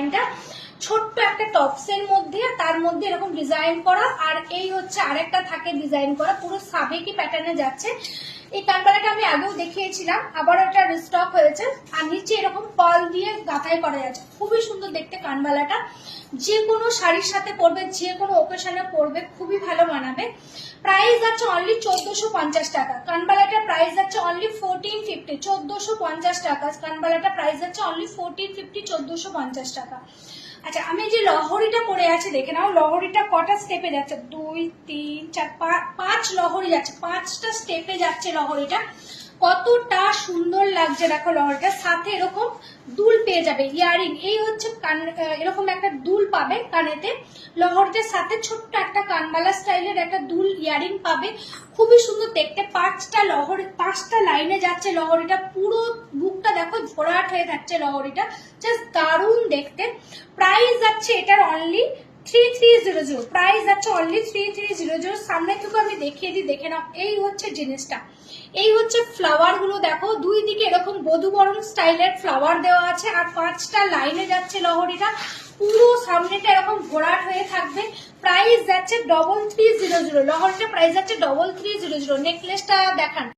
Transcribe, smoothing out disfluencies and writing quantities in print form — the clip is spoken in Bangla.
ডিজাইনটা ছোট্ট একটা টপসের মধ্যে, তার মধ্যে এরকম ডিজাইন করা, আর এই হচ্ছে আরেকটা থাকে ডিজাইন করা, পুরো সাবেকি প্যাটার্নে যাচ্ছে। এই কানবালাটা আমি আগেও দেখিয়েছিলাম, আবার এটা রিস্টক হয়েছে। আর নিচে এরকম পাল দিয়ে গাঁথাই করা যাচ্ছে, খুবই সুন্দর দেখতে কানবালাটা। যে কোনো শাড়ির সাথে পরবে, যে কোনো ওকেশনে পরবে, খুবই ভালো মানাবে। প্রাইস যাচ্ছে অনলি 1450 টাকা। কানবালাটার প্রাইস যাচ্ছে অনলি 1450, 1450 টাকা। কানবালাটা প্রাইস যাচ্ছে অনলি 1450, 1450 টাকা। আচ্ছা, আমি যে লহরিটা পরে আছে দেখে নাও, লহরিটা কটা স্টেপে যাচ্ছে, 2 3 4 5 লহরি যাচ্ছে, 5টা স্টেপে যাচ্ছে লহরিটা। কতটা সুন্দর লাগছে দেখো লহরিটার সাথে এরকম দুল পেয়ে যাবে, ইয়ারিং। এই হচ্ছে এরকম একটা দুল পাবে কানেতে, লহরিটার সাথে ছোট্ট একটা কানবালা স্টাইলের একটা দুল ইয়ারিং পাবে, খুবই সুন্দর দেখতে। 5টা লহরি, 5টা লাইনে যাচ্ছে লহরিটা, পুরো বুকটা দেখো ভরাট হয়ে যাচ্ছে লহরিটা, জাস্ট দারুণ দেখতে। প্রাইস যাচ্ছে এটার অনলি 3300, প্রাইস যাচ্ছে অনলি 3300। সামনে থেকে আমি দেখিয়ে দিই, দেখে নাও। এই হচ্ছে জিনিসটা, এই হচ্ছে ফ্লাওয়ার গুলো দেখো, দুই দিকে এরকম বধূবরণ স্টাইলের ফ্লাওয়ার দেওয়া আছে, আর 5টা লাইনে যাচ্ছে লহরিটা, পুরো সামনেটা এরকম ভরাট হয়ে থাকবে। প্রাইস যাচ্ছে 3300, লহরিটা প্রাইস যাচ্ছে 3300। নেকলেসটা দেখান।